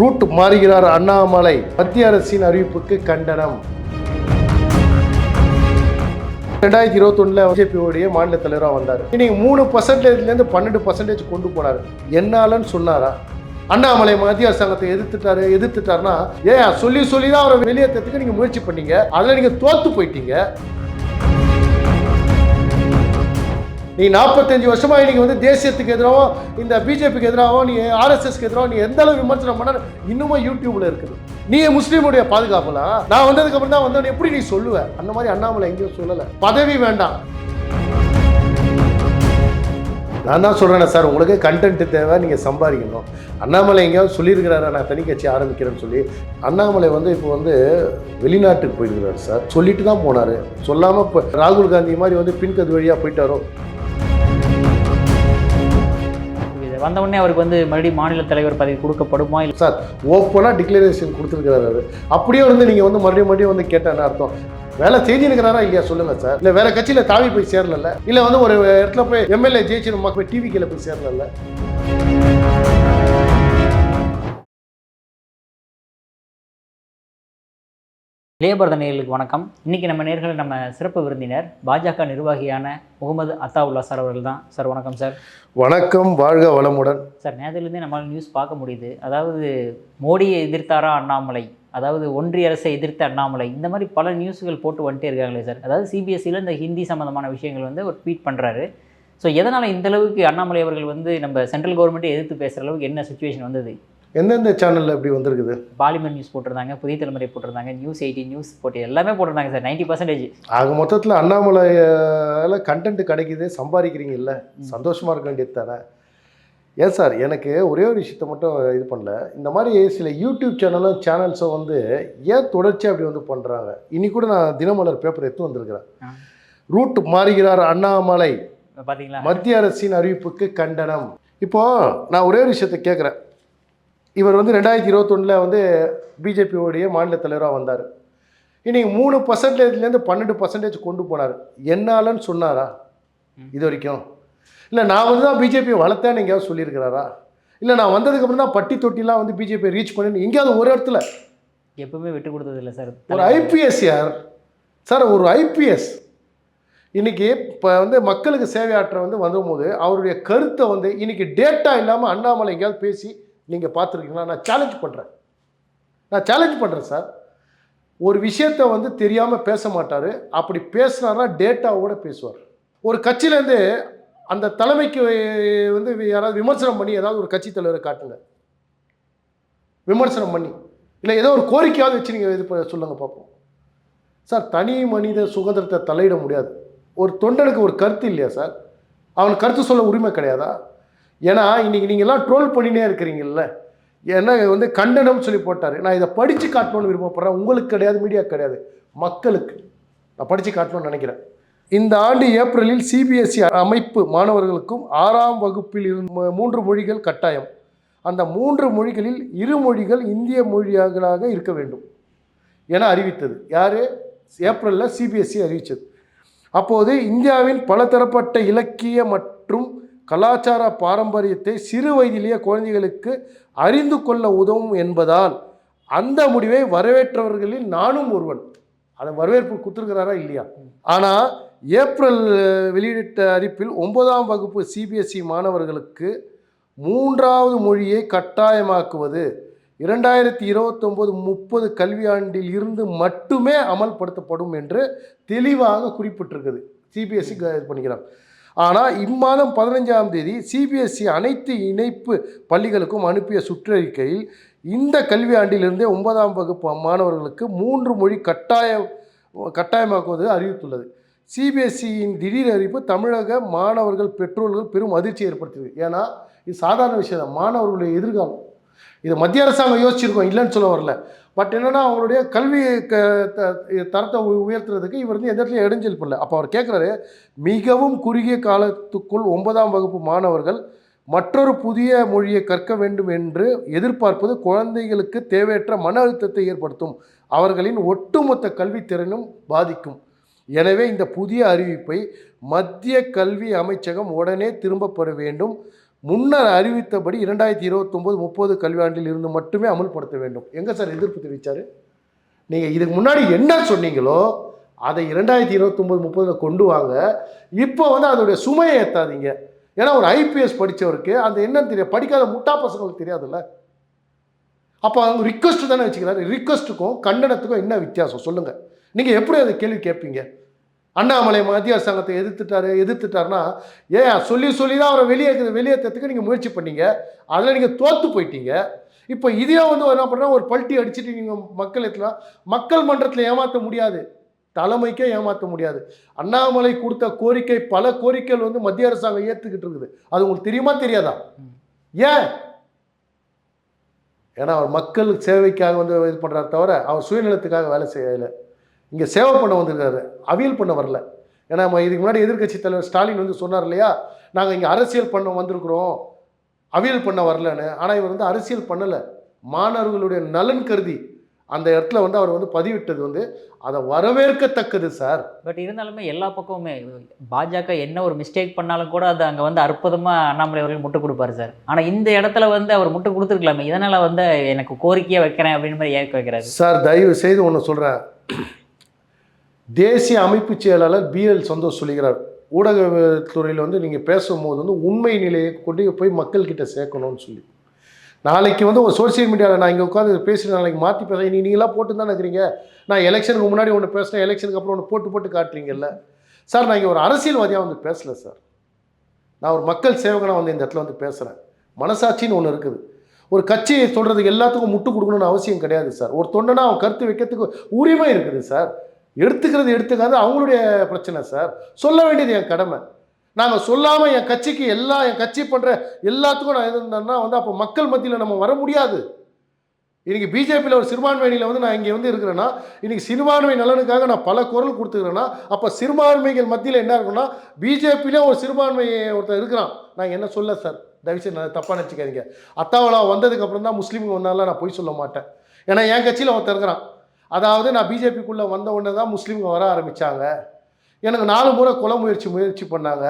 Root மாறுகிறார் அண்ணாமலை, மத்திய அரசின் அறிவிப்புக்கு கண்டனம். 2021 பிஜேபியோடைய மாநில தலைவராக வந்தார். இன்னைக்கு 3%லேருந்து 12% கொண்டு போனார். என்னாலன்னு சொன்னாரா? அண்ணாமலை மத்திய அரசாங்கத்தை எதிர்த்துட்டாருன்னா ஏன் சொல்லி தான் அவரை வெளியேற்றத்துக்கு நீங்க முயற்சி பண்ணீங்க, அதில் நீங்க தோத்து போயிட்டீங்க. நீ 45 வருஷமா நீங்க தேசியத்துக்கு எதிராக, இந்த பிஜேபிக்கு எதிராக, நீ ஆர்எஸ்எஸ்க்கு எதிராக நீ எந்த அளவு விமர்சனம் பண்ண இன்னும் யூடியூப்ல இருக்குது. நீ முஸ்லீமுடைய பாதுகாப்புலாம் நான் வந்ததுக்கு அப்புறம் தான் வந்தேன் எப்படி நீ சொல்லுவ? அந்த மாதிரி அண்ணாமலை எங்கேயும் சொல்லல. பதவி வேண்டாம். நான் தான் சொல்றேன் சார், உங்களுக்கு கண்டென்ட் தேவை, நீங்க சம்பாதிக்கணும். அண்ணாமலை எங்கேயாவது சொல்லியிருக்கிறாரா நான் தனி கட்சி ஆரம்பிக்கிறேன்னு சொல்லி? அண்ணாமலை இப்போ வெளிநாட்டுக்கு போயிருக்கிறார் சார். சொல்லிட்டு தான் போனாரு. சொல்லாம இப்போ ராகுல் காந்தி மாதிரி பின்கது வழியா போயிட்டாரோ? வந்தவுடனே அவருக்கு மறுபடியும் மாநில தலைவர் பதவி கொடுக்கப்படுமா? இல்லை சார், ஓப்பனாக டிக்ளரேஷன் கொடுத்துருக்கிறாரு. அப்படியே நீங்கள் மறுபடியும் கேட்டான்னு அர்த்தம். வேலை செஞ்சுருக்கிறாரா இல்லையா சொல்லுங்க சார். இல்லை வேற கட்சியில் தாவி போய் சேரல, இல்லை ஒரு இடத்துல போய் எம்எல்ஏ ஜெயிச்சு நம்ம போய் டிவிக்கில் போய் சேரல. இளையபாரத நேயர்களுக்கு வணக்கம். இன்றைக்கி நம்ம நேயர்கள் நம்ம சிறப்பு விருந்தினர் பாஜக நிர்வாகியான முகமது அத்தாவுல்லா சார் அவர்கள் தான். சார் வணக்கம் சார். வணக்கம், வாழ்க வளமுடன். சார், நேரத்துலேருந்தே நம்மளால் நியூஸ் பார்க்க முடியுது. அதாவது மோடியை எதிர்த்தாரா அண்ணாமலை, அதாவது ஒன்றிய அரசை எதிர்த்த அண்ணாமலை, இந்த மாதிரி பல நியூஸுகள் போட்டு வந்துட்டே இருக்காங்களே சார். அதாவது சிபிஎஸ்சியில் இந்த ஹிந்தி சம்மந்தமான விஷயங்கள் ஒரு ட்வீட் பண்ணுறாரு. ஸோ எதனால் இந்த அளவுக்கு அண்ணாமலை அவர்கள் நம்ம சென்ட்ரல் கவர்மெண்ட்டை எதிர்த்து பேசுகிற அளவுக்கு என்ன சுச்சுவேஷன் வந்தது? எந்தெந்த சேனலில் எப்படி வந்திருக்குது? பாலிமர் நியூஸ் போட்டிருந்தாங்க, புதிய தலைமுறை போட்டிருந்தாங்க, நியூஸ் 18 நியூஸ் போட்டு எல்லாமே போட்டிருந்தாங்க சார். 90%. ஆக மொத்தத்தில் அண்ணாமலையால் கண்டென்ட் கிடைக்குது, சம்பாதிக்கிறீங்கல்ல, சந்தோஷமாக இருக்க வேண்டியது தானே. ஏன் சார், எனக்கு ஒரே ஒரு விஷயத்த மட்டும் இது பண்ணல. இந்த மாதிரி சில யூடியூப் சேனல்ஸும் ஏன் தொடர்ச்சியாக அப்படி பண்ணுறாங்க? இன்னி கூட நான் தினமலர் பேப்பர் எடுத்து வந்திருக்கிறேன். ரூட் மாறுகிறார் அண்ணாமலை, பார்த்தீங்களா, மத்திய அரசின் அறிவிப்புக்கு கண்டனம். இப்போது நான் ஒரே ஒரு விஷயத்தை கேட்குறேன். இவர் 2021 பிஜேபியோடைய மாநில தலைவராக வந்தார். இன்னைக்கு 3%லேருந்து 12% கொண்டு போனார். என்னாலன்னு சொன்னாரா இது வரைக்கும்? இல்லை நான் தான் பிஜேபியை வளர்த்தேன்னு எங்கேயாவது சொல்லியிருக்கிறாரா? இல்லை நான் வந்ததுக்கப்புறம் தான் பட்டி தொட்டிலாம் பிஜேபியை ரீச் பண்ணி எங்கேயாவது ஒரு இடத்துல எப்பவுமே விட்டு கொடுத்தது இல்லை சார். ஒரு ஐபிஎஸ் யார் சார், ஒரு ஐபிஎஸ் இன்னைக்கு இப்போ மக்களுக்கு சேவையாற்ற வந்தபோது அவருடைய கருத்தை இன்னைக்கு டேட்டா இல்லாமல் அண்ணாமலை எங்கேயாவது பேசி நீங்கள் பார்த்துருக்கீங்களா? நான் சேலஞ்ச் பண்ணுறேன் சார். ஒரு விஷயத்தை தெரியாமல் பேச மாட்டார். அப்படி பேசுனார்னா டேட்டாவோட பேசுவார். ஒரு கட்சியிலேருந்து அந்த தலைமைக்கு யாராவது விமர்சனம் பண்ணி ஏதாவது ஒரு கட்சி தலைவரை காட்டுங்க, விமர்சனம் பண்ணி, இல்லை ஏதோ ஒரு கோரிக்கையாவது வச்சு நீங்கள் இது சொல்லுங்கள் பார்ப்போம். சார், தனி மனித சுதந்திரத்தை தலையிட முடியாது. ஒரு தொண்டனுக்கு ஒரு கருத்து இல்லையா சார்? அவனுக்கு கருத்து சொல்ல உரிமை கிடையாதா? ஏன்னா இன்றைக்கி நீங்கள்லாம் ட்ரோல் பண்ணினே இருக்கிறீங்கல்ல. ஏன்னா கண்டனம் சொல்லி போட்டார். நான் இதை படித்து காட்டணும்னு விருப்பப்படுறேன். உங்களுக்கு கிடையாது, மீடியா கிடையாது, மக்களுக்கு நான் படித்து காட்டணும்னு நினைக்கிறேன். இந்த ஆண்டு ஏப்ரலில் சிபிஎஸ்சி அமைப்பு மாணவர்களுக்கும் 6ஆம் வகுப்பில் இருந்து 3 மொழிகள் கட்டாயம். அந்த 3 மொழிகளில் 2 மொழிகள் இந்திய மொழிகளாக இருக்க வேண்டும் என அறிவித்தது. யார்? ஏப்ரலில் சிபிஎஸ்சி அறிவித்தது. அப்போது இந்தியாவின் பலதரப்பட்ட இலக்கிய மற்றும் கலாச்சார பாரம்பரியத்தை சிறு வயதிலேயே குழந்தைகளுக்கு அறிந்து கொள்ள உதவும் என்பதால் அந்த முடிவை வரவேற்றவர்களில் நானும் ஒருவன். அதை வரவேற்பு கொடுத்துருக்கிறாரா இல்லையா? ஆனால் ஏப்ரல் வெளியிட்ட அறிவிப்பில் 9ஆம் வகுப்பு சிபிஎஸ்சி மாணவர்களுக்கு 3வது மொழியை கட்டாயமாக்குவது 2029-30 கல்வியாண்டில் இருந்து மட்டுமே அமல்படுத்தப்படும் என்று தெளிவாக குறிப்பிட்டிருக்குது. சிபிஎஸ்சி பண்ணிக்கிறாங்க. ஆனால் இம்மாதம் 15ஆம் தேதி சிபிஎஸ்சி அனைத்து இணைப்பு பள்ளிகளுக்கும் அனுப்பிய சுற்றறிக்கையில் இந்த கல்வியாண்டிலிருந்தே 9ஆம் வகுப்பு மாணவர்களுக்கு 3 மொழி கட்டாயமாக்குவது அறிவித்துள்ளது. சிபிஎஸ்சியின் திடீர் அறிவிப்பு தமிழக மாணவர்கள் பெற்றோர்கள் பெரும் அதிர்ச்சி ஏற்படுத்தியது. ஏன்னா இது சாதாரண விஷயம் தான், மாணவர்களுடைய எதிர்காலம். இதை மத்திய அரசாங்கம் யோசிச்சிருக்கோம், இல்லைன்னு சொல்ல வரல. பட் என்னென்னா அவங்களுடைய கல்வி தரத்தை உயர்த்துறதுக்கு இவர் எந்த இடத்துலையும் இடைஞ்சல் பண்ணல. அப்போ அவர் கேட்குறாரு, மிகவும் குறுகிய காலத்துக்குள் 9ஆம் வகுப்பு மாணவர்கள் மற்றொரு புதிய மொழியை கற்க வேண்டும் என்று எதிர்பார்ப்பது குழந்தைகளுக்கு தேவையற்ற மன அழுத்தத்தை ஏற்படுத்தும், அவர்களின் ஒட்டுமொத்த கல்வித்திறனும் பாதிக்கும். எனவே இந்த புதிய அறிவிப்பை மத்திய கல்வி அமைச்சகம் உடனே திரும்பப்பட வேண்டும். முன்னர் அறிவித்தபடி 2029-30 கல்வியாண்டில் இருந்து மட்டுமே அமல்படுத்த வேண்டும். எங்கே சார் எதிர்ப்பு தெரிவித்தார்? நீங்கள் இதுக்கு முன்னாடி என்ன சொன்னீங்களோ அதை 2029-30 கொண்டு வாங்க. இப்போ வந்து அதோடைய சுமையை ஏற்றாதீங்க. ஏன்னா ஒரு ஐபிஎஸ் படித்தவருக்கு அந்த என்னன்னு தெரியாது, படிக்காத முட்டா பசங்களுக்கு தெரியாதுல்ல. அப்போ அவங்க ரிக்வஸ்ட் தானே வச்சுக்கிறாரு. ரிக்வஸ்ட்டுக்கும் கண்டனத்துக்கும் என்ன வித்தியாசம் சொல்லுங்கள். நீங்கள் எப்படி அதை கேள்வி கேட்பீங்க? அண்ணாமலை மத்திய அரசாங்கத்தை எதிர்த்துட்டாருன்னா சொல்லி தான் அவரை வெளியேற்றத்துக்கு நீங்கள் முயற்சி பண்ணீங்க. அதில் நீங்கள் தோற்று போயிட்டீங்க. இப்போ இதே வந்து என்ன பண்ணுறா, ஒரு பல்ட்டி அடிச்சுட்டு நீங்கள் மக்கள் மன்றத்தில் ஏமாற்ற முடியாது, தலைமைக்கே ஏமாற்ற முடியாது. அண்ணாமலை கொடுத்த கோரிக்கை, பல கோரிக்கைகள் வந்து மத்திய அரசாங்கம் ஏற்றுக்கிட்டு இருக்குது. அது உங்களுக்கு தெரியுமா தெரியாதா? ஏன்? ஏன்னா அவர் மக்கள் சேவைக்காக வந்து இது பண்ணுறாரு தவிர அவர் சுயநலத்துக்காக வேலை செய்யலை. இங்கே சேவை பண்ண வந்திருக்காரு, அவியல் பண்ண வரல. ஏன்னா இதுக்கு முன்னாடி எதிர்க்கட்சி தலைவர் ஸ்டாலின் வந்து சொன்னார் இல்லையா, நாங்கள் இங்கே அரசியல் பண்ண வந்திருக்கிறோம், அவியல் பண்ண வரலன்னு. ஆனால் இவர் வந்து அரசியல் பண்ணலை, மாணவர்களுடைய நலன் கருதி அந்த இடத்துல வந்து அவர் வந்து பதிவிட்டது வந்து அதை வரவேற்கத்தக்கது சார். பட் இருந்தாலுமே எல்லா பக்கமுமே பாஜக என்ன ஒரு மிஸ்டேக் பண்ணாலும் கூட அது அங்கே வந்து அற்புதமாக அண்ணாமலை அவர்கள் முட்டு கொடுப்பாரு சார். ஆனால் இந்த இடத்துல வந்து அவர் முட்டு கொடுத்துருக்கலாமே, இதனால் வந்து எனக்கு கோரிக்கையை வைக்கிறேன் அப்படின்னு மாதிரி ஏற்க வைக்கிறாரு சார். தயவு செய்து ஒன்று சொல்கிறேன், தேசிய அமைப்பு செயலாளர் BL சந்தோஷ் சொல்லுகிறார், ஊடகத்துறையில் வந்து நீங்கள் பேசும்போது வந்து உண்மை நிலையை கொண்டு போய் மக்கள்கிட்ட சேர்க்கணும்னு சொல்லி. நாளைக்கு வந்து ஒரு சோசியல் மீடியாவில் நான் இங்கே உட்காந்து பேசுகிறேன், நாளைக்கு மாற்றி பேசுகிறேன், நீங்களாம் போட்டு தான் இருக்கிறீங்க. நான் எலெக்ஷனுக்கு முன்னாடி ஒன்று பேசுகிறேன், எலெக்ஷனுக்கு அப்புறம் ஒன்று போட்டு காட்டுறீங்கல்ல சார். நான் இங்கே ஒரு அரசியல்வாதியாக வந்து பேசலை சார், நான் ஒரு மக்கள் சேவகனாக வந்து இந்த இடத்துல வந்து பேசுகிறேன். மனசாட்சின்னு ஒன்று இருக்குது. ஒரு கட்சியை சொல்கிறதுக்கு எல்லாத்துக்கும் முட்டு கொடுக்கணும்னு அவசியம் கிடையாது சார். ஒரு தொண்டனா அவன் கருத்து வைக்கிறதுக்கு உரிமை இருக்குது சார். எடுத்துக்காது அவங்களுடைய பிரச்சனை சார். சொல்ல வேண்டியது என் கடமை. நாங்கள் சொல்லாமல் என் கட்சிக்கு என் கட்சி பண்ணுற எல்லாத்துக்கும் நான் எதிர்ந்தேன்னா வந்து அப்போ மக்கள் மத்தியில் நம்ம வர முடியாது. இன்றைக்கி பிஜேபியில் ஒரு சிறுபான்மையில வந்து நான் இங்கே வந்து இருக்கிறேன்னா, இன்றைக்கி சிறுபான்மை நலனுக்காக நான் பல குரல் கொடுத்துக்கிறேன்னா, அப்போ சிறுபான்மைகள் மத்தியில் என்ன இருக்குன்னா, பிஜேபியிலே ஒரு சிறுபான்மை ஒருத்தர் இருக்கிறான். நான் என்ன சொல்ல சார், தயவுசெய்து நான் தப்பாக நினச்சிக்காதீங்க. அத்தாவளா வந்ததுக்கப்புறம் தான் முஸ்லீமுங்க வந்தாலும் நான் பொய் சொல்ல மாட்டேன். ஏன்னா என் கட்சியில் ஒருத்தர் இருக்கிறான். அதாவது நான் பிஜேபிக்குள்ளே வந்த உடனே தான் முஸ்லீம்ங்க வர ஆரம்பித்தாங்க. எனக்கு 4 முறை கொலை முயற்சி பண்ணாங்க,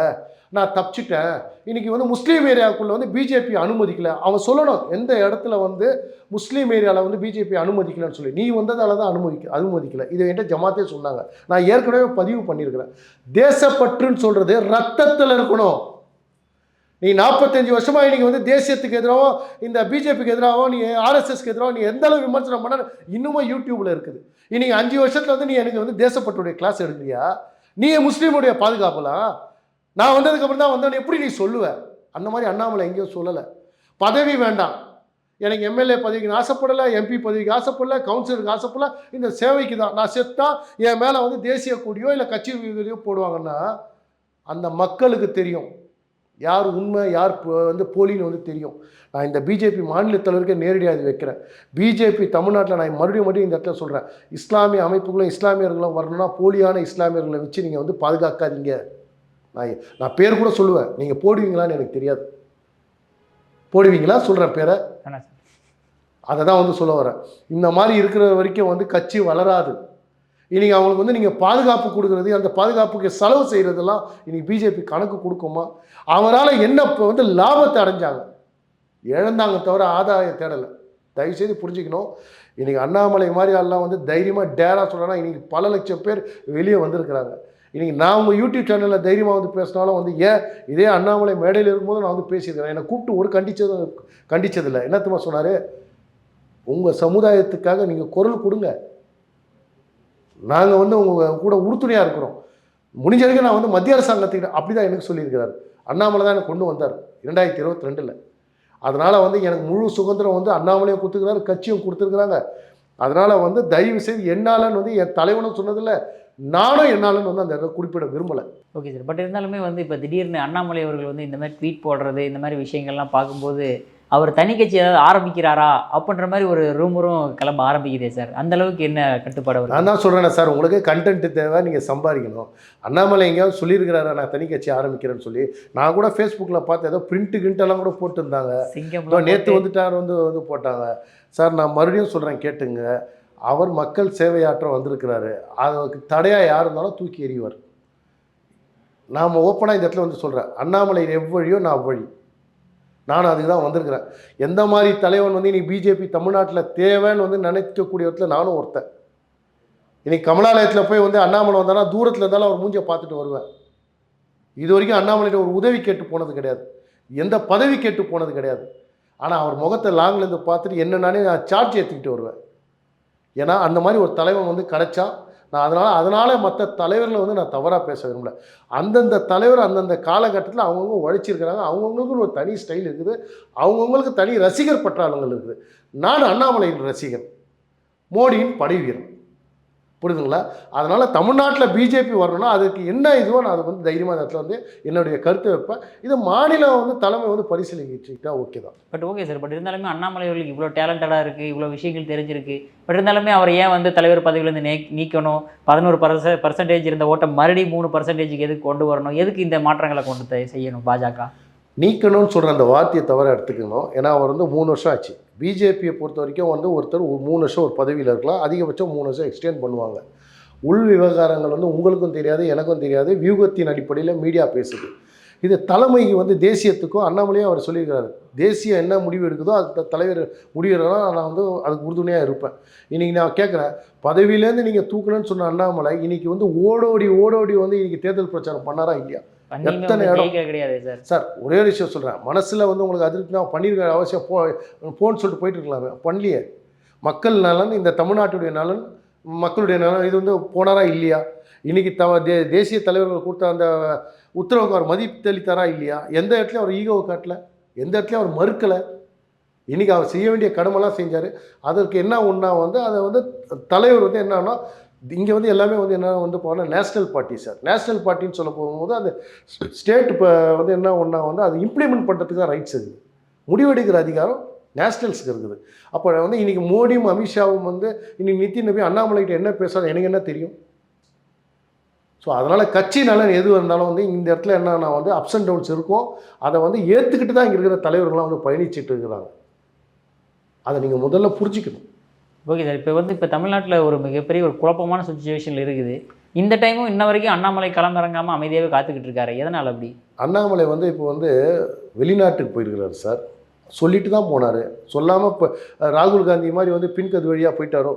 நான் தப்பிச்சிட்டேன். இன்றைக்கி வந்து முஸ்லீம் ஏரியாவுக்குள்ளே வந்து பிஜேபி அனுமதிக்கலை. அவன் சொல்லணும் எந்த இடத்துல வந்து முஸ்லீம் ஏரியாவில் வந்து பிஜேபி அனுமதிக்கலைன்னு சொல்லி. நீ வந்ததால தான் அனுமதிக்கலை. இதை என்கிட்ட ஜமாத்தே சொன்னாங்க. நான் ஏற்கனவே பதிவு பண்ணியிருக்கிறேன். தேசப்பற்றுன்னு சொல்கிறது ரத்தத்தில் இருக்கணும். நீ 45 வருஷமாக இன்றைக்கி வந்து தேசியத்துக்கு எதிராகவோ இந்த பிஜேபிக்கு எதிராகவோ நீ ஆர்எஸ்எஸ்க்கு எதிராகவோ நீ எந்த அளவு விமர்சனம் பண்ண இன்னுமும் யூடியூப்பில் இருக்குது. இன்றைக்கி 5 வருஷத்தில் வந்து நீ எனக்கு வந்து தேசப்பற்றுடைய கிளாஸ் எடுக்கிறியா? நீ முஸ்லீமுடைய பாதுகாப்புலாம் நான் வந்ததுக்கப்புறம் தான் வந்தவன் எப்படி நீ சொல்லுவ? அந்த மாதிரி அண்ணாமலை எங்கேயும் சொல்லலை. பதவி வேண்டாம், எனக்கு எம்எல்ஏ பதவிக்கு ஆசைப்படலை, எம்பி பதவிக்கு ஆசைப்படலை, கவுன்சிலருக்கு ஆசைப்படலை, இந்த சேவைக்கு தான். நான் செத்தா என் மேலே வந்து தேசிய கொடியோ இல்லை கட்சி கொடியோ போடுவாங்கன்னா அந்த மக்களுக்கு தெரியும் யார் உண்மை யார் வந்து போலின்னு வந்து தெரியும். நான் இந்த பிஜேபி மாநில தலைவருக்கே நேரடியாக அது வைக்கிறேன். பிஜேபி தமிழ்நாட்டில் நான் மறுபடியும் இந்த இடத்துல சொல்கிறேன், இஸ்லாமிய அமைப்புகளும் இஸ்லாமியர்களும் வரணும்னா போலியான இஸ்லாமியர்களை வச்சு நீங்கள் வந்து பாதுகாக்காதீங்க. நான் பேர் கூட சொல்லுவேன், நீங்கள் போடுவீங்களான்னு எனக்கு தெரியாது. போடுவீங்களா சொல்கிறேன் பேரை, அதை தான் வந்து சொல்ல வரேன். இந்த மாதிரி இருக்கிற வரைக்கும் வந்து கட்சி வளராது. இன்றைக்கி அவங்களுக்கு வந்து நீங்கள் பாதுகாப்பு கொடுக்குறது, அந்த பாதுகாப்புக்கு செலவு செய்கிறதெல்லாம் இன்றைக்கி பிஜேபி கணக்கு கொடுக்குமா? அவரால் என்ன இப்போ வந்து லாபத்தை அடைஞ்சாங்க, இழந்தாங்க தவிர ஆதாயம் தேடலை. தயவுசெய்து புரிஞ்சுக்கணும். இன்றைக்கி அண்ணாமலை மாதிரி எல்லாம் வந்து தைரியமாக டேராக சொல்கிறேன்னா இன்றைக்கி பல லட்சம் பேர் வெளியே வந்திருக்கிறாங்க. இன்றைக்கி நான் உங்கள் யூடியூப் சேனலில் தைரியமாக வந்து பேசினாலும் வந்து இதே அண்ணாமலை மேடையில் இருக்கும்போது நான் வந்து பேசியிருக்கிறேன். என்னை கூப்பிட்டு ஒரு கண்டிச்சதில்லை. என்னத்துமா சொன்னார், உங்கள் சமுதாயத்துக்காக நீங்கள் குரல் கொடுங்க, நாங்கள் வந்து உங்கள் கூட உறுதுணையாக இருக்கிறோம், முடிஞ்ச வரைக்கும் நான் வந்து மத்திய அரசாங்கத்துக்கிட்ட அப்படி தான் எனக்கு சொல்லியிருக்கிறார். அண்ணாமலை தான் எனக்கு கொண்டு வந்தார் 2022. அதனால் வந்து எனக்கு முழு சுதந்திரம் வந்து அண்ணாமலையும் கொடுத்துருக்கிறாரு, கட்சியும் கொடுத்துருக்குறாங்க. அதனால் வந்து தயவு செய்து என்னாலன்னு வந்து என் தலைவனும் சொன்னதில்லை, நானும் என்னாலன்னு வந்து அந்த இடத்துல குறிப்பிட விரும்பலை. Okay sir. பட் இருந்தாலுமே வந்து இப்போ திடீர்னு அண்ணாமலை அவர்கள் வந்து இந்த மாதிரி ட்வீட் போடுறது, இந்த மாதிரி விஷயங்கள்லாம் பார்க்கும்போது அவர் தனி கட்சி ஏதாவது ஆரம்பிக்கிறாரா அப்படின்ற மாதிரி ஒரு ரூமரும் கிளம்ப ஆரம்பிக்குதே சார். அந்த அளவுக்கு என்ன கட்டுப்பாடு? நான் தான் சொல்கிறேன் சார், உங்களுக்கு கண்டென்ட் தேவை, நீங்கள் சம்பாதிக்கணும். அண்ணாமலை எங்கேயாவது சொல்லியிருக்கிறாரா நான் தனி கட்சி ஆரம்பிக்கிறேன்னு சொல்லி? நான் கூட ஃபேஸ்புக்கில் பார்த்து ஏதோ கிண்டெல்லாம் கூட போட்டுருந்தாங்க. நேற்று வந்துட்டார் வந்து போட்டாங்க சார். நான் மறுபடியும் சொல்கிறேன் கேட்டுங்க, அவர் மக்கள் சேவையாற்ற வந்திருக்கிறாரு. அதுக்கு தடையாக யார் இருந்தாலும் தூக்கி எறிவார். நாம் ஓப்பனாக இந்த இடத்துல வந்து சொல்கிறேன், அண்ணாமலை எவ்வழியோ நான் அவ்வழி. நானும் அதுக்கு தான் வந்திருக்கிறேன். எந்த மாதிரி தலைவன் வந்து இன்னைக்கு பிஜேபி தமிழ்நாட்டில் தேவைன்னு வந்து நினைக்கக்கூடிய இடத்துல நானும் ஒருத்தன். இன்னைக்கு கமலாலயத்தில் போய் வந்து அண்ணாமலை வந்தானா தூரத்தில் இருந்தாலும் அவர் மூஞ்சியை பார்த்துட்டு வருவேன். இது வரைக்கும் அண்ணாமலைகிட்ட ஒரு உதவி கேட்டு போனது கிடையாது, எந்த பதவி கேட்டு போனது கிடையாது. ஆனால் அவர் முகத்தை லாங்லேருந்து பார்த்துட்டு என்னென்னானே நான் சார்ஜ் ஏற்றிக்கிட்டு வருவேன். ஏன்னா அந்த மாதிரி ஒரு தலைவன் வந்து கிடைச்சா நான் அதனால் மற்ற தலைவர்களை வந்து நான் தவறாக பேச விரும்பல. அந்தந்த தலைவர் அந்தந்த காலகட்டத்தில் அவங்கவுங்க உழைச்சிருக்கிறாங்க. அவங்கவுங்களுக்கு ஒரு தனி ஸ்டைல் இருக்குது, அவங்கவுங்களுக்கு தனி ரசிகர் பற்றாளங்கள் இருக்குது. நான் அண்ணாமலையின் ரசிகன், மோடியின் படை வீரன். புரியுதுங்களா? அதனால் தமிழ்நாட்டில் பிஜேபி வரணும்னா அதுக்கு என்ன இதுவோ நான் அதை வந்து தைரியமாக அந்த இடத்துல வந்து என்னுடைய கருத்தை வைப்பேன். இது மாநிலம் வந்து தலைமை வந்து பரிசீலிக்கிட்டா ஓகே தான். But okay sir. பட் இருந்தாலுமே அண்ணாமலை அவர்களுக்கு இவ்வளோ டேலண்டடாக இருக்குது, இவ்வளோ விஷயங்கள் தெரிஞ்சிருக்கு. பட் இருந்தாலுமே அவர் ஏன் வந்து தலைவர் பதவியிலேருந்து நீக்கணும்? 11% இருந்த ஓட்டம் மறுபடியும் 3%க்கு எதுக்கு கொண்டு வரணும்? எதுக்கு இந்த மாற்றங்களை கொண்டு செய்யணும் பாஜக? நீக்கணும்னு சொல்கிற அந்த வார்த்தையை தவிர எடுத்துக்கணும். ஏன்னா அவர் வந்து 3 வருஷம் ஆச்சு. பிஜேபியை பொறுத்த வரைக்கும் வந்து ஒருத்தர் 3 வருஷம் ஒரு பதவியில் இருக்கலாம், அதிகபட்சம் 3 வருஷம் எக்ஸ்டெண்ட் பண்ணுவாங்க. உள் விவகாரங்கள் வந்து உங்களுக்கும் தெரியாது, எனக்கும் தெரியாது, வியூகத்தின் அடிப்படையில் மீடியா பேசுது. இது தலைமைக்கு வந்து தேசியத்துக்கும் அண்ணாமலையும் அவர் சொல்லியிருக்கிறாரு, தேசியம் என்ன முடிவு எடுக்குதோ அந்த தலைவர் முடிவுனா நான் வந்து அதுக்கு உறுதுணையாக இருப்பேன். இன்றைக்கி நான் கேட்குறேன், பதவியிலேருந்து நீங்கள் தூக்கணும்னு சொன்ன அண்ணாமலை இன்றைக்கி வந்து ஓடோடி வந்து இன்றைக்கி தேர்தல் பிரச்சாரம் பண்ணாரா இல்லையா? எத்தனை இடம் கிடையாது சார். சார் ஒரே ஒரு விஷயம் சொல்கிறேன், மனசில் வந்து உங்களுக்கு அதிருப்தி நான் பண்ணியிருக்க அவசியம் போன்னு சொல்லிட்டு போயிட்டு இருக்கலாமே, பண்ணலையே. மக்கள் நலன், இந்த தமிழ்நாட்டுடைய நலன், மக்களுடைய நலன், இது வந்து போனாரா இல்லையா? இன்றைக்கி தேசிய தலைவர்கள் கொடுத்த அந்த உத்தரவுக்கு அவர் மதிப்பளித்தாரா இல்லையா? எந்த இடத்துலையும் அவர் ஈகோவை காட்டல, எந்த இடத்துலையும் அவர் மறுக்கலை. இன்றைக்கி அவர் செய்ய வேண்டிய கடமைலாம் செஞ்சார். அதற்கு என்ன ஒன்றா வந்து அதை வந்து தலைவர் வந்து என்னன்னா இங்கே வந்து எல்லாமே வந்து என்ன வந்து போனால் நேஷ்னல் பார்ட்டி சார். நேஷ்னல் பார்ட்டின்னு சொல்ல போகும்போது அந்த ஸ்டேட் இப்போ வந்து என்ன ஒன்றா வந்து அது இம்ப்ளிமெண்ட் பண்ணுறதுக்கு தான் ரைட்ஸ் இருக்குது, முடிவெடுக்கிற அதிகாரம் நேஷ்னல்ஸுக்கு இருக்குது. அப்போ வந்து இன்றைக்கி மோடியும் அமித்ஷாவும் வந்து இன்றைக்கி நிதின் நபி அண்ணாமலைகிட்ட என்ன பேசுகிறாங்க எனக்கு என்ன தெரியும்? ஸோ அதனால் கட்சி நலன் எது இருந்தாலும் வந்து இந்த இடத்துல என்னன்னா வந்து அப்ஸ் அண்ட் டவுன்ஸ் இருக்கும். அதை வந்து ஏற்றுக்கிட்டு தான் இங்கே இருக்கிற தலைவர்கள்லாம் வந்து பயணிச்சுட்டு இருக்கிறாங்க. அதை நீங்கள் முதல்ல புரிஞ்சுக்கணும். Okay sir. இப்போ தமிழ்நாட்டில் ஒரு மிகப்பெரிய ஒரு குழப்பமான சுச்சுவேஷனில் இருக்குது. இந்த டைமும் இன்ன வரைக்கும் அண்ணாமலை களமிறங்காமல் அமைதியாகவே காத்துக்கிட்டு இருக்காரு. எதனால் அப்படி? அண்ணாமலை வந்து இப்போ வந்து வெளிநாட்டுக்கு போயிருக்கிறாரு சார். சொல்லிட்டு தான் போனார். சொல்லாமல் இப்போ ராகுல் காந்தி மாதிரி வந்து பின்கது வழியாக போயிட்டாரோ.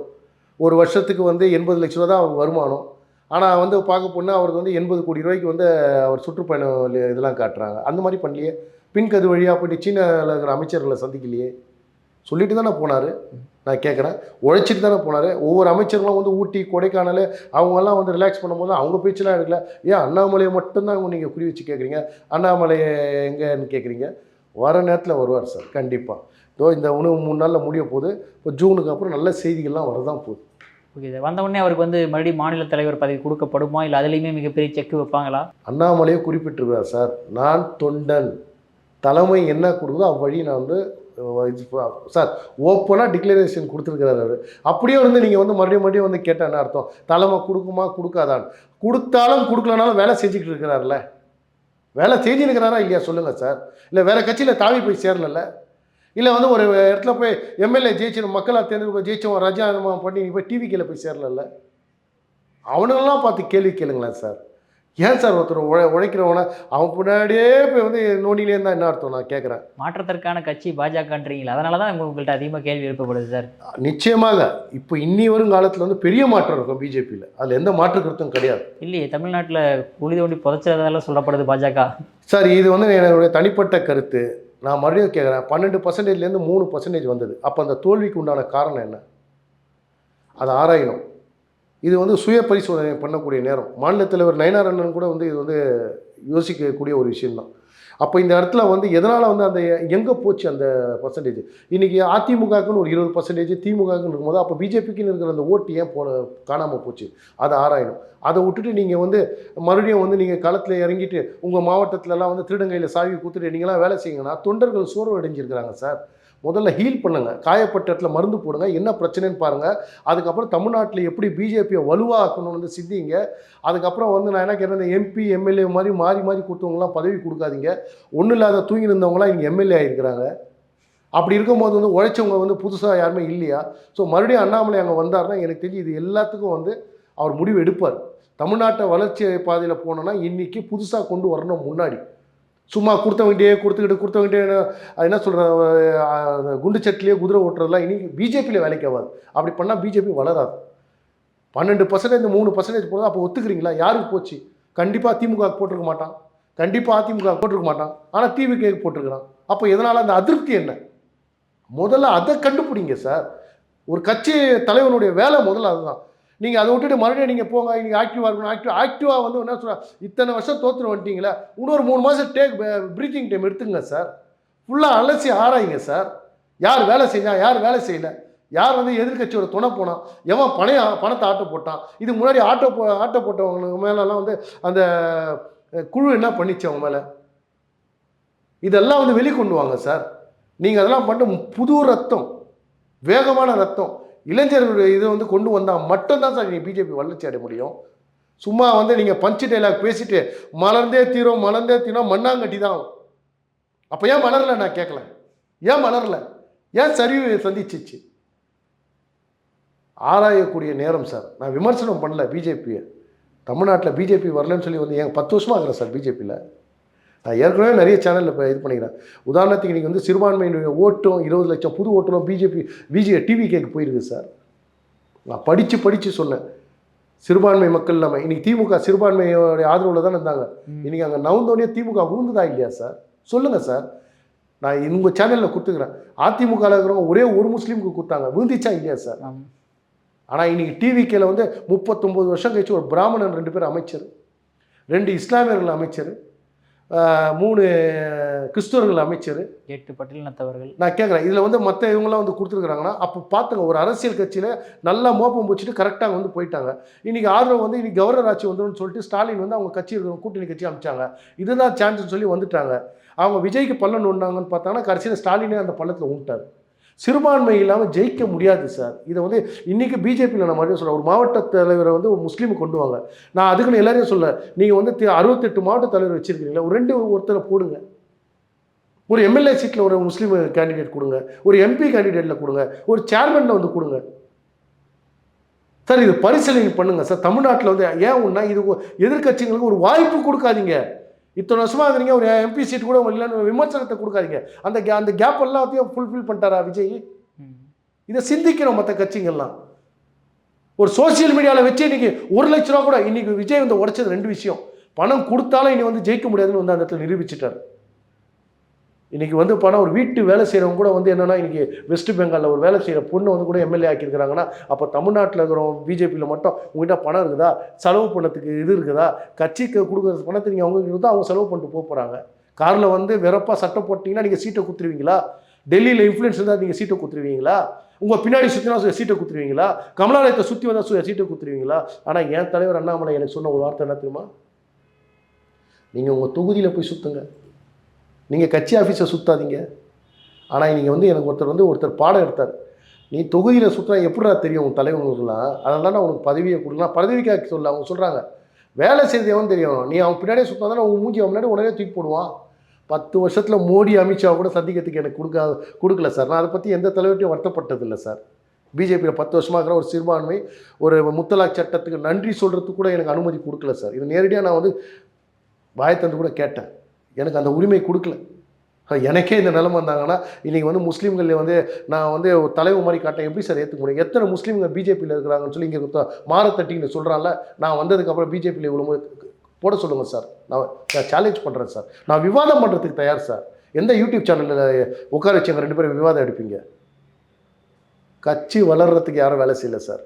ஒரு வருஷத்துக்கு வந்து 80 லட்ச ரூபா தான் அவர் வருமானம். ஆனால் வந்து பார்க்க போனால் அவருக்கு வந்து 80 கோடி ரூபாய்க்கு வந்து அவர் சுற்றுப்பயணம் இதெல்லாம் காட்டுறாங்க. அந்த மாதிரி பண்ணலையே. பின்கது வழியாக போய்ட்டு சீனாவில் இருக்கிற அமைச்சர்களை சந்திக்கலையே. சொல்லிட்டு தானே போனார். நான் கேட்குறேன், உழைச்சிட்டு தானே போனார். ஒவ்வொரு அமைச்சர்களும் வந்து ஊட்டி கொடைக்கானல் அவங்கெல்லாம் வந்து ரிலாக்ஸ் பண்ணும்போது அவங்க பேச்செலாம் எடுக்கல. ஏன் அண்ணாமலையை மட்டும்தான் நீங்கள் குறி வச்சு கேட்குறீங்க? அண்ணாமலையை எங்கேன்னு கேட்குறீங்க? வர நேரத்தில் வருவார் சார் கண்டிப்பாக. இந்த 3 நாளில் முடிய போகுது. இப்போ ஜூனுக்கு அப்புறம் நல்ல செய்திகள்லாம் வரதான் போகுது. Okay sir. வந்த உடனே அவருக்கு வந்து மறுபடியும் மாநில தலைவர் பதவி கொடுக்கப்படுமா, இல்லை அதுலேயுமே மிகப்பெரிய செக் வைப்பாங்களா? அண்ணாமலையே குறிப்பிட்டிருக்கிறார் சார், நான் தொண்டன், தலைமை என்ன கொடுக்குதோ அவ்வழி நான் வந்து சார் ஓப்பனாக டிக்ளரேஷன் கொடுத்துருக்கிறார் அவர். அப்படியே வந்து நீங்கள் வந்து மறுபடியும் வந்து கேட்டால் என்ன அர்த்தம்? தலைமை கொடுக்குமா கொடுக்காதான்? கொடுத்தாலும் கொடுக்கலனாலும் வேலை செஞ்சுக்கிட்டு இருக்கிறார்ல, வேலை செஞ்சுருக்கிறாரா இல்லையா சொல்லுங்கள் சார். இல்லை வேறு கட்சியில் தாவி போய் சேரல, இல்லை வந்து ஒரு இடத்துல போய் எம்எல்ஏ ஜெயிச்சு மக்களாக தேர்ந்தெடுப்பு ஜெயிச்சவன் ராஜினாமா பண்ணி நீ போய் டிவிக்கில் போய் சேரல. அவனுங்கெல்லாம் பார்த்து கேள்வி கேளுங்களேன் சார். ஏன் சார் ஒருத்தர் உழைக்கிறவனை அவன் பின்னாடியே போய் வந்து நோண்டிலே இருந்தால் என்ன அர்த்தம்? நான் கேட்குறேன். மாற்றத்திற்கான கட்சி பாஜகன்றீங்களா? அதனால தான் உங்கள்கிட்ட அதிகமாக கேள்வி எழுப்பப்படுது சார். நிச்சயமாக இப்போ இன்னி வரும் காலத்தில் வந்து பெரிய மாற்றம் இருக்கும் பிஜேபியில். அதில் எந்த மாற்று கருத்தும் கிடையாது. இல்லையே, தமிழ்நாட்டில் குழி தோண்டி புதைச்சதால சொல்லப்படுது பாஜக. சார் இது வந்து என்னுடைய தனிப்பட்ட கருத்து. நான் மறுபடியும் கேட்குறேன், 12%லேருந்து 3% வந்தது. அப்போ அந்த தோல்விக்கு உண்டான காரணம் என்ன? அதை ஆராயணும். இது வந்து சுய பரிசோதனை பண்ணக்கூடிய நேரம். மாநில தலைவர் நயனார் அண்ணன் கூட வந்து இது வந்து யோசிக்கக்கூடிய ஒரு விஷயம்தான். அப்போ இந்த இடத்துல வந்து எதனால் வந்து அந்த எங்கே போச்சு அந்த பர்சன்டேஜ்? இன்றைக்கி அதிமுகக்குன்னு ஒரு 20%, திமுகக்குன்னு இருக்கும்போது அப்போ பிஜேபிக்குன்னு இருக்கிற அந்த ஓட்டு ஏன் காணாமல் போச்சு? அதை ஆராயணும். அதை விட்டுட்டு நீங்கள் வந்து மறுபடியும் வந்து நீங்கள் களத்தில் இறங்கிட்டு உங்கள் மாவட்டத்திலலாம் வந்து திருடங்கையில் சாவி கொடுத்துட்டு நீங்களாம் வேலை செய்யுங்கன்னா தொண்டர்கள் சோர்வு அடைஞ்சிருக்கிறாங்க சார். முதல்ல ஹீல் பண்ணுங்கள், காயப்பட்ட இடத்துல மருந்து போடுங்க, என்ன பிரச்சனைன்னு பாருங்கள். அதுக்கப்புறம் தமிழ்நாட்டில் எப்படி பிஜேபியை வலுவாக்கணும்னு வந்து சிந்திங்க. அதுக்கப்புறம் வந்து நான் என்ன கேட்டேன், எம்பி எம்எல்ஏ மாதிரி மாறி கொடுத்தவங்களாம் பதவி கொடுக்காதீங்க. ஒன்றும் இல்லாத தூங்கி இருந்தவங்களாம் இங்கே எம்எல்ஏ ஆகிருக்கிறாங்க. அப்படி இருக்கும்போது வந்து உழைச்சவங்க வந்து புதுசாக யாருமே இல்லையா? ஸோ மறுபடியும் அண்ணாமலை அங்கே வந்தார்னா எனக்கு தெரிஞ்சு இது எல்லாத்துக்கும் வந்து அவர் முடிவு எடுப்பார். தமிழ்நாட்டை வளர்ச்சி பாதையில் போனோன்னா இன்றைக்கி புதுசாக கொண்டு வரணும் முன்னாடி. சும்மா கொடுத்தவங்கிட்டே அது என்ன சொல்கிற குண்டு சட்டிலேயே குதிரை ஓட்டுறதுலாம் இனி பிஜேபியில் வேலைக்கு ஆகாது. அப்படி பண்ணால் பிஜேபி வளராது. 12% இந்த 3% போதும். அப்போ ஒத்துக்கிறீங்களா? யாருக்கு போச்சு? கண்டிப்பாக திமுக போட்டிருக்க மாட்டான், கண்டிப்பாக அதிமுக போட்டிருக்க மாட்டான், ஆனால் டிவிக்கு போட்டிருக்கிறான். அப்போ எதனால் அந்த அதிருப்தி என்ன? முதல்ல அதை கண்டுபிடிங்க சார். ஒரு கட்சி தலைவனுடைய வேலை முதல்ல அதுதான். நீங்கள் அதை விட்டுட்டு மறுபடியும் நீங்கள் போங்க, நீங்கள் ஆக்டிவாக இருக்கணும். ஆக்டிவாக வந்து என்ன சொல்ல, இத்தனை வருஷம் தோற்று வந்துட்டீங்களா, இன்னொரு 3 மாதம் ப்ரீத்திங் டைம் எடுத்துங்க சார். ஃபுல்லாக அலசி ஆராய்ங்க சார். யார் வேலை செஞ்சான், யார் வேலை செய்யலை, யார் வந்து எதிர்கட்சியோட துணை போனான், எவன் பணத்தை ஆட்டோ போட்டான், இதுக்கு முன்னாடி ஆட்டோ போட்டவங்களுக்கு மேலெல்லாம் வந்து அந்த குழு என்ன பண்ணிச்சு அவங்க மேலே, இதெல்லாம் வந்து வெளிக்கொண்டு வாங்க சார். நீங்கள் அதெல்லாம் பண்ணிட்டு புது ரத்தம், வேகமான ரத்தம், இளைஞர்களுடைய இதை வந்து கொண்டு வந்தால் மட்டும்தான் சார் நீங்கள் பிஜேபி வளர்ச்சி அடைய முடியும். சும்மா வந்து நீங்கள் பஞ்சு டைலாக் பேசிட்டு மலர்ந்தே தீரும் மண்ணாங்கட்டி தான். அப்போ ஏன் மலரல? நான் கேட்கல, ஏன் மலரல? ஏன் சரிவு சந்திச்சிச்சு? ஆராயக்கூடிய நேரம் சார். நான் விமர்சனம் பண்ணல பிஜேபியை. தமிழ்நாட்டில் பிஜேபி வரலன்னு சொல்லி வந்து 10 வருஷமாக ஆகிறேன் சார் பிஜேபியில். நான் ஏற்கனவே நிறைய சேனலில் இப்போ இது பண்ணிக்கிறேன். உதாரணத்துக்கு இன்றைக்கி வந்து சிறுபான்மையினுடைய ஓட்டும் 20 லட்சம் புது ஓட்டும் டிவிகேக்கு போயிருக்கு சார். நான் படித்து சொன்னேன். சிறுபான்மை மக்கள் இல்லாமல் இன்றைக்கி திமுக சிறுபான்மையோடைய ஆதரவில் தான் இருந்தாங்க. இன்றைக்கி அங்கே நவுந்தோடனே திமுக விழுந்துதா இல்லையா சார்? சொல்லுங்கள் சார். நான் உங்கள் சேனலில் கொடுத்துக்கிறேன். அதிமுகவில் இருக்கிறவங்க ஒரே ஒரு முஸ்லீமுக்கு கொடுத்தாங்க, விழுந்துச்சா இல்லையா சார்? ஆனால் இன்றைக்கி டிவிகேல வந்து 39 வருஷம் கழிச்சு ஒரு பிராமணன் 2 பேர் அமைச்சர், 2 இஸ்லாமியர்கள் அமைச்சர், 3 கிறிஸ்தவர்கள் அமைச்சர், 8 பட்டியலினத்தவர்கள். நான் கேட்குறேன், இதில் வந்து மற்ற இவங்களாம் வந்து கொடுத்துருக்குறாங்கன்னா அப்போ பார்த்துங்க. ஒரு அரசியல் கட்சியில் நல்லா மோப்பம் பிடிச்சிட்டு கரெக்டாக வந்து போயிட்டாங்க. இன்றைக்கி ஆதரவு வந்து இன்றைக்கி கவர்னர் ஆட்சி வந்துடும் சொல்லிட்டு ஸ்டாலின் வந்து அவங்க கட்சி இருக்கிற கூட்டணி கட்சி அமைச்சாங்க. இதுதான் சான்ஸ்னு சொல்லி வந்துட்டாங்க. அவங்க விஜய்க்கு பள்ளம் ஒன்றாங்கன்னு பார்த்தாங்கன்னா கடைசியில் ஸ்டாலினே அந்த பள்ளத்தில் உண்டார். சிறுபான்மை இல்லாமல் ஜெயிக்க முடியாது சார். இதை வந்து இன்றைக்கி பிஜேபியில் நான் மறுபடியும் சொல்கிறேன். ஒரு மாவட்ட தலைவரை வந்து ஒரு முஸ்லீமை கொண்டு வாங்க. நான் அதுக்குன்னு எல்லாரையும் சொல்ல, நீங்கள் வந்து 68 மாவட்ட தலைவர் வச்சுருக்கீங்களா, ஒரு 2 ஒருத்தரை போடுங்க. ஒரு எம்எல்ஏ சீட்டில் ஒரு முஸ்லீம் கேண்டிடேட் கொடுங்க, ஒரு எம்பி கேண்டிடேட்டில் கொடுங்க, ஒரு சேர்மனில் வந்து கொடுங்க சார். இது பரிசீலனை பண்ணுங்கள் சார். தமிழ்நாட்டில் வந்து ஏன் ஒன்றா இது எதிர்கட்சிகளுக்கு ஒரு வாய்ப்பு கொடுக்காதீங்க. இத்தனை வருஷமாக இருக்கிறீங்க, ஒரு எம்பி சீட் கூட இல்லைன்னு விமர்சனத்தை கொடுக்காதீங்க. அந்த கேப் எல்லாத்தையும் ஃபுல்ஃபில் பண்ணிட்டாரா விஜய்? இதை சிந்திக்கணும் மற்ற கட்சிகள்லாம். ஒரு சோசியல் மீடியாவில் வச்சு இன்றைக்கி 1 லட்ச ரூபா கூட இன்றைக்கி விஜய் வந்து உடைச்சது 2 விஷயம். பணம் கொடுத்தாலும் இனி வந்து ஜெயிக்க முடியாதுன்னு வந்து அந்த இடத்துல நிரூபிச்சிட்டார். இன்றைக்கி வந்து பணம் ஒரு வீட்டு வேலை செய்கிறவங்க கூட வந்து என்னென்னா, இன்றைக்கி வெஸ்ட் பெங்காலில் ஒரு வேலை செய்கிற பொண்ணு வந்து கூட எம்எல்ஏ ஆக்கியிருக்கிறாங்கன்னா, அப்போ தமிழ்நாட்டில் இருக்கிறவங்க பிஜேபியில் மட்டும் உங்கள்கிட்ட பணம் இருக்குதா, செலவு பண்ணத்துக்கு இது இருக்குதா, கட்சிக்கு கொடுக்குற பணத்தை நீங்கள் அவங்க இருந்தால் அவங்க செலவு பண்ணிட்டு போகிறாங்க. காரில் வந்து வெறப்பாக சட்டை போட்டிங்கன்னா நீங்கள் சீட்டை குத்துருவீங்களா? டெல்லியில் இன்ஃப்ளூயன்ஸ் இருந்தால் நீங்கள் சீட்டை குத்துருவீங்களா? உங்கள் பின்னாடி சுற்றினா சீட்டை குத்துருவீங்களா? கமலாலயத்தை சுற்றி வந்தால் சீட்டை குத்துருவீங்களா? ஆனால் என் தலைவர் அண்ணாமலை எனக்கு சொன்ன ஒரு வார்த்தை என்ன தெரியுமா? நீங்கள் உங்கள் தொகுதியில் போய் சுற்றுங்க, நீங்கள் கட்சி ஆஃபீஸை சுற்றாதீங்க. ஆனால் நீங்கள் வந்து எனக்கு ஒருத்தர் பாடம் எடுத்தார். நீ தொகுதியில் சுற்றா எப்படிடா தெரியும் உங்கள் தலைவங்களுக்குலாம்? அதனால நான் உனக்கு பதவியை கொடுக்கலாம். பதவிக்காக சொல்ல அவங்க சொல்கிறாங்க, வேலை செய்தவன் தெரியும். நீ அவன் பின்னாடியே சுற்றா தானே அவங்க மூஞ்சி அவன் முன்னாடி உடனே தூக்கி போடுவான். 10 வருஷத்தில் மோடி அமித்ஷா கூட சந்திக்கிறதுக்கு எனக்கு கொடுக்கல சார். நான் அதை பற்றி எந்த தலைவர்கிட்டையும் வருத்தப்பட்டதில்லை சார். பிஜேபியில் 10 வருஷமாக இருக்கிற ஒரு சிறுபான்மை ஒரு முத்தலாக் சட்டத்துக்கு நன்றி சொல்கிறதுக்கு கூட எனக்கு அனுமதி கொடுக்கல சார். இது நேரடியாக நான் வந்து வாயத்தந்து கூட கேட்டேன். எனக்கு அந்த உரிமை கொடுக்கல. எனக்கே இந்த நிலைமை வந்தாங்கன்னா இன்றைக்கி வந்து முஸ்லீம்கள் வந்து நான் வந்து ஒரு தலைவர் மாதிரி காட்டேன், எப்படி சார் ஏற்றுக்க முடியும்? எத்தனை முஸ்லீம்கள் பிஜேபியில் இருக்கிறாங்கன்னு சொல்லி இங்கே மாறத்தட்டின்னு சொல்கிறான்ல. நான் வந்ததுக்கப்புறம் பிஜேபியில் இவ்வளோ போட சொல்லுங்கள் சார். நான் சேலஞ்ச் பண்ணுறேன் சார். நான் விவாதம் பண்ணுறதுக்கு தயார் சார். எந்த யூடியூப் சேனலில் உட்கார வச்சு எங்கள் 2 பேரும் விவாதம் எடுப்பீங்க? கட்சி வளர்கிறதுக்கு யாரும் வேலை செய்யலை சார்.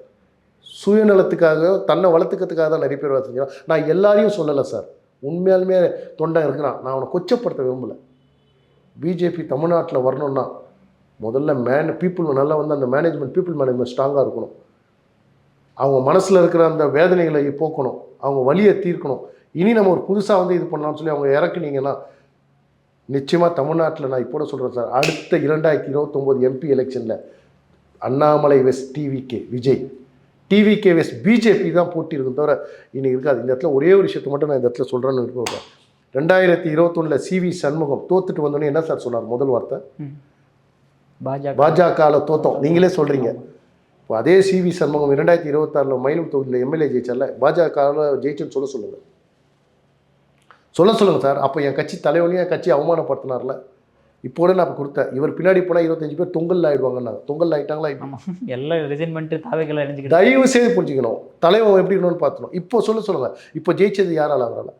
சுயநலத்துக்காக தன்னை வளர்த்துக்கிறதுக்காக தான் நிறைய பேர் வேலை செஞ்சோம். நான் எல்லாரையும் சொல்லலை சார். உண்மையாலுமே தொண்டை இருக்கிறான். நான் அவனை கொச்சப்படுத்த விரும்பலை. பிஜேபி தமிழ்நாட்டில் வரணும்னா முதல்ல பீப்புள் நல்லா வந்து அந்த பீப்புள் மேனேஜ்மெண்ட் ஸ்ட்ராங்காக இருக்கணும். அவங்க மனசில் இருக்கிற அந்த வேதனைகளை போக்கணும், அவங்க வலியை தீர்க்கணும். இனி நம்ம ஒரு புதுசாக வந்து இது பண்ணலாம்னு சொல்லி அவங்க இறக்குனீங்கன்னா நிச்சயமாக தமிழ்நாட்டில் நான் இப்போ சொல்கிறேன் சார், அடுத்த 2029 எம்பி எலெக்ஷனில் Annamalai west TVK Vijay, TVK west BJP தான் போட்டி இருக்கும் தவிர இனி இருக்காது. இந்த இடத்துல ஒரே ஒரு விஷயத்தை மட்டும் நான் இந்த இடத்துல சொல்கிறேன்னு இருக்கேன். 2021 சிவி சண்முகம் தோத்துட்டு வந்தோடனே என்ன சார் சொன்னார்? முதல் வார்த்தை பாஜகவில் தோத்தோம். நீங்களே சொல்கிறீங்க. இப்போ அதே சிவி சண்முகம் 2026 மயிலும் தொகுதியில் எம்எல்ஏ ஜெயிச்சார்ல, பாஜகவில் ஜெயிச்சுன்னு சொல்லுங்கள். சொல்லுங்கள் சார். அப்போ என் கட்சி தலைவனையும் என் கட்சி அவமானப்படுத்தினார்ல. இப்போ கூட நான் கொடுத்தேன். இவர் பின்னாடி போனால் 25 பேர் தொங்கல் ஆகிடுவாங்கன்னாங்க. தொங்கல் ஆகிட்டாங்களா? ஆமாம், எல்லாம் ரிசைன் பண்ணிட்டு தாவைகளை இணைஞ்சிக்கிட்டு. தயவு செய்து புரிஞ்சுக்கணும், தலைவன் எப்படி இருக்கணும்னு பார்த்துக்கணும். இப்போ சொல்லுங்கள், இப்போ ஜெயிச்சது யாரால்? அவரால்.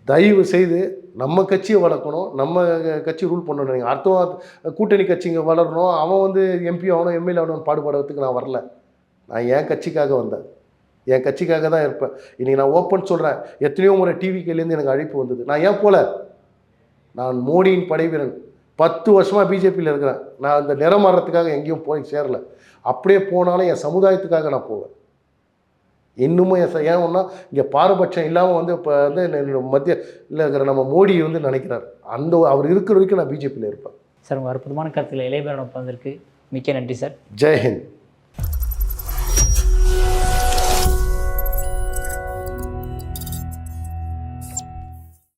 தயவு செய்து நம்ம கட்சியை வளர்க்கணும், நம்ம கட்சி ரூல் பண்ணணும். அடுத்த கூட்டணி கட்சிங்க வளரணும், அவன் வந்து எம்பி ஆகணும், எம்எல்ஏ ஆகணும்னு பாடுபடுறதுக்கு நான் வரல. நான் என் கட்சிக்காக வந்தேன், என் கட்சிக்காக தான் இருப்பேன். இன்றைக்கி நான் ஓப்பன் சொல்கிறேன், எத்தனையோ முறை டிவிக்கிலேருந்து எனக்கு அழைப்பு வந்தது. நான் ஏன் போல? நான் மோடியின் படைவீரன். 10 வருஷமாக பிஜேபியில் இருக்கிறேன். நான் இந்த நிறம் மாறுறதுக்காக எங்கேயும் போய் சேரலை. அப்படியே போனாலும் என் சமுதாயத்துக்காக நான் போவேன். இன்னமும் ஏன் ஒன்றா இங்கே பாரபட்சம் இல்லாமல் வந்து இப்போ வந்து மத்தியில் இருக்கிற நம்ம மோடி வந்து நினைக்கிறார். அவர் இருக்கிற வரைக்கும் நான் பிஜேபியில் இருப்பேன். சார், உங்கள் அற்புதமான கருத்தில் இளையபேரன் வந்திருக்கு. மிக்க நன்றி சார். ஜெய்ஹிந்த்.